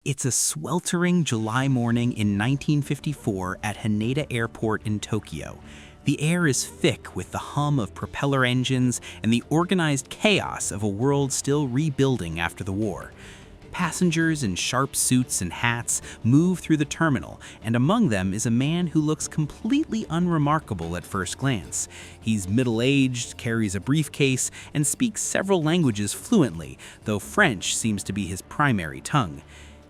It's a sweltering July morning in 1954 at Haneda Airport in Tokyo. The air is thick with the hum of propeller engines and the organized chaos of a world still rebuilding after the war. Passengers in sharp suits and hats move through the terminal, and among them is a man who looks completely unremarkable at first glance. He's middle-aged, carries a briefcase, and speaks several languages fluently, though French seems to be his primary tongue.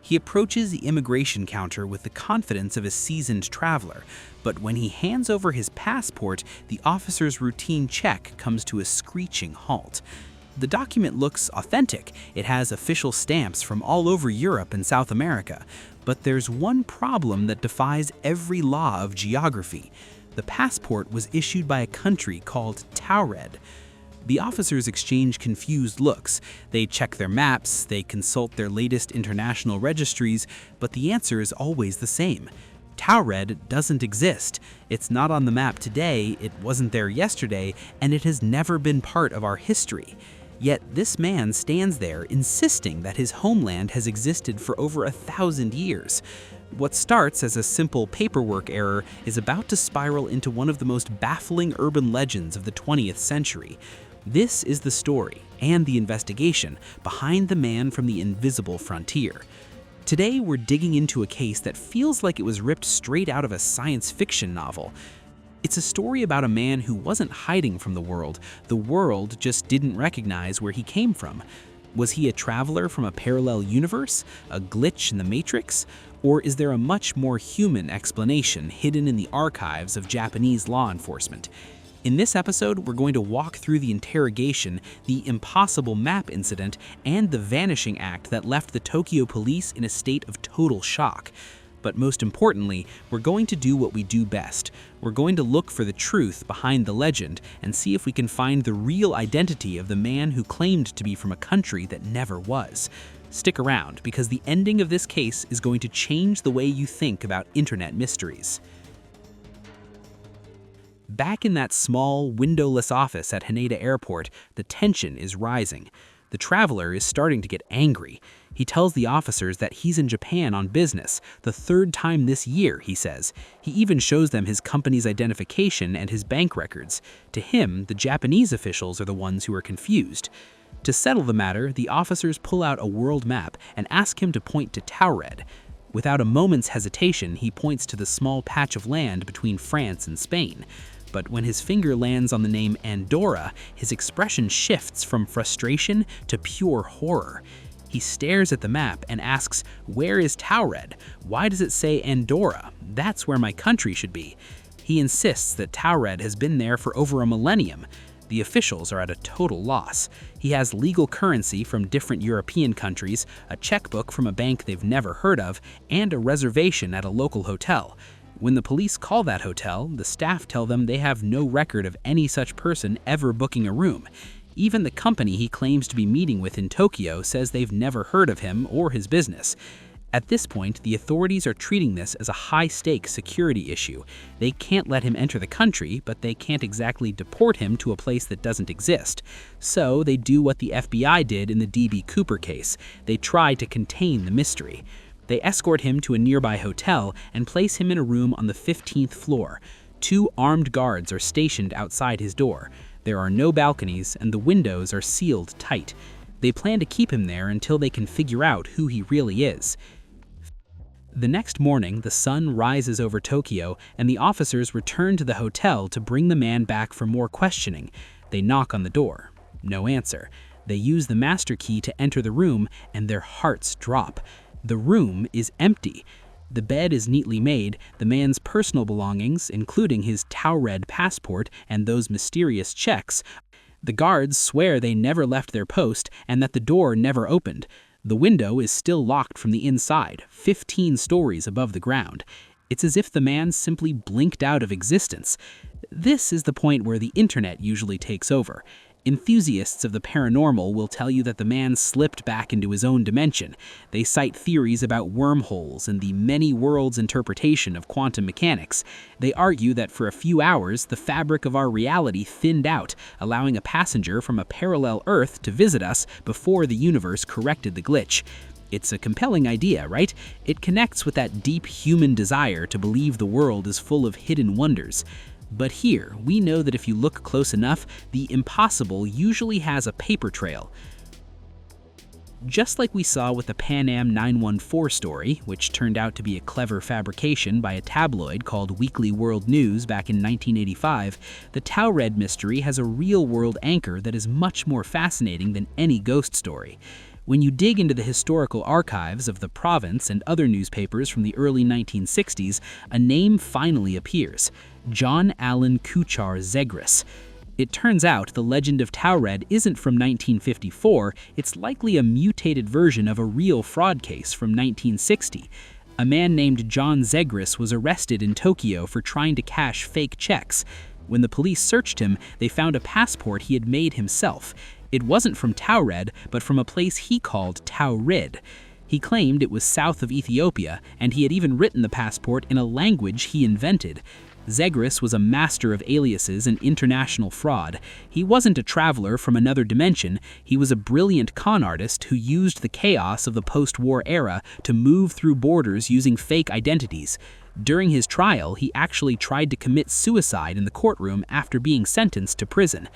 He approaches the immigration counter with the confidence of a seasoned traveler, but when he hands over his passport, the officer's routine check comes to a screeching halt. The document looks authentic. It has official stamps from all over Europe and South America, but there's one problem that defies every law of geography. The passport was issued by a country called Taured. The officers exchange confused looks. They check their maps, they consult their latest international registries, but the answer is always the same. Taured doesn't exist. It's not on the map today, it wasn't there yesterday, and it has never been part of our history. Yet this man stands there insisting that his homeland has existed for over 1,000 years. What starts as a simple paperwork error is about to spiral into one of the most baffling urban legends of the 20th century. This is the story and the investigation behind the man from the invisible frontier. Today, we're digging into a case that feels like it was ripped straight out of a science fiction novel. It's a story about a man who wasn't hiding from the world just didn't recognize where he came from. Was he a traveler from a parallel universe, a glitch in the Matrix, or is there a much more human explanation hidden in the archives of Japanese law enforcement? In this episode, we're going to walk through the interrogation, the impossible map incident, and the vanishing act that left the Tokyo police in a state of total shock. But most importantly, we're going to do what we do best. We're going to look for the truth behind the legend and see if we can find the real identity of the man who claimed to be from a country that never was. Stick around, because the ending of this case is going to change the way you think about internet mysteries. Back in that small, windowless office at Haneda Airport, the tension is rising. The traveler is starting to get angry. He tells the officers that he's in Japan on business, the third time this year, he says. He even shows them his company's identification and his bank records. To him, the Japanese officials are the ones who are confused. To settle the matter, the officers pull out a world map and ask him to point to Taured. Without a moment's hesitation, he points to the small patch of land between France and Spain. But when his finger lands on the name Andorra, his expression shifts from frustration to pure horror. He stares at the map and asks, "Where is Taured? Why does it say Andorra? That's where my country should be." He insists that Taured has been there for over a millennium. The officials are at a total loss. He has legal currency from different European countries, a checkbook from a bank they've never heard of, and a reservation at a local hotel. When the police call that hotel, the staff tell them they have no record of any such person ever booking a room. Even the company he claims to be meeting with in Tokyo says they've never heard of him or his business. At this point, the authorities are treating this as a high-stakes security issue. They can't let him enter the country, but they can't exactly deport him to a place that doesn't exist. So they do what the FBI did in the D.B. Cooper case. They try to contain the mystery. They escort him to a nearby hotel and place him in a room on the 15th floor. 2 armed guards are stationed outside his door. There are no balconies, and the windows are sealed tight. They plan to keep him there until they can figure out who he really is. The next morning, the sun rises over Tokyo, and the officers return to the hotel to bring the man back for more questioning. They knock on the door. No answer. They use the master key to enter the room, and their hearts drop. The room is empty. The bed is neatly made, the man's personal belongings, including his Taured passport and those mysterious checks. The guards swear they never left their post and that the door never opened. The window is still locked from the inside, 15 stories above the ground. It's as if the man simply blinked out of existence. This is the point where the internet usually takes over. Enthusiasts of the paranormal will tell you that the man slipped back into his own dimension. They cite theories about wormholes and the many worlds interpretation of quantum mechanics. They argue that for a few hours, the fabric of our reality thinned out, allowing a passenger from a parallel Earth to visit us before the universe corrected the glitch. It's a compelling idea, right? It connects with that deep human desire to believe the world is full of hidden wonders. But here, we know that if you look close enough, the impossible usually has a paper trail. Just like we saw with the Pan Am 914 story, which turned out to be a clever fabrication by a tabloid called Weekly World News back in 1985, the Taured mystery has a real-world anchor that is much more fascinating than any ghost story. When you dig into the historical archives of the province and other newspapers from the early 1960s, a name finally appears: John Allen Kuchar Zegras. It turns out the legend of Taured isn't from 1954, it's likely a mutated version of a real fraud case from 1960. A man named John Zegras was arrested in Tokyo for trying to cash fake checks. When the police searched him, they found a passport he had made himself. It wasn't from Taured, but from a place he called Taurid. He claimed it was south of Ethiopia, and he had even written the passport in a language he invented. Zegras was a master of aliases and international fraud. He wasn't a traveler from another dimension, he was a brilliant con artist who used the chaos of the post-war era to move through borders using fake identities. During his trial, he actually tried to commit suicide in the courtroom after being sentenced to prison.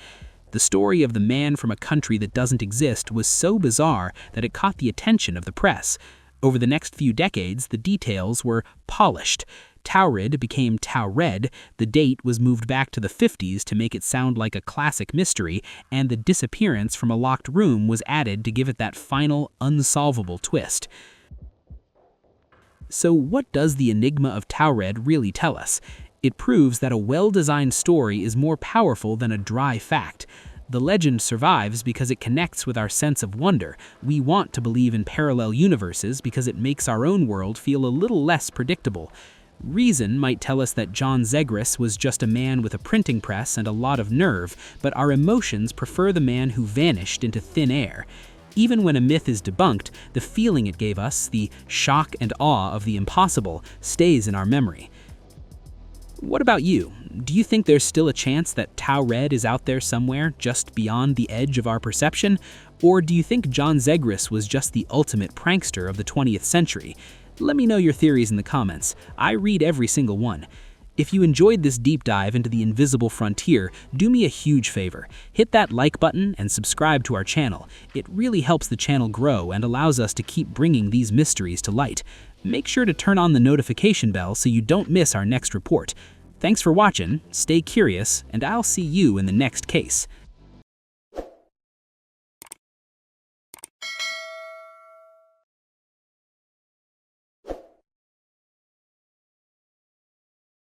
The story of the man from a country that doesn't exist was so bizarre that it caught the attention of the press. Over the next few decades, the details were polished. Taurid became Taured, the date was moved back to the 50s to make it sound like a classic mystery, and the disappearance from a locked room was added to give it that final, unsolvable twist. So what does the enigma of Taurid really tell us? It proves that a well-designed story is more powerful than a dry fact. The legend survives because it connects with our sense of wonder. We want to believe in parallel universes because it makes our own world feel a little less predictable. Reason might tell us that John Zegras was just a man with a printing press and a lot of nerve, but our emotions prefer the man who vanished into thin air. Even when a myth is debunked, the feeling it gave us, the shock and awe of the impossible, stays in our memory. What about you? Do you think there's still a chance that Taured is out there somewhere, just beyond the edge of our perception? Or do you think John Zegras was just the ultimate prankster of the 20th century? Let me know your theories in the comments. I read every single one. If you enjoyed this deep dive into the invisible frontier, do me a huge favor. Hit that like button and subscribe to our channel. It really helps the channel grow and allows us to keep bringing these mysteries to light. Make sure to turn on the notification bell so you don't miss our next report. Thanks for watching, stay curious, and I'll see you in the next case.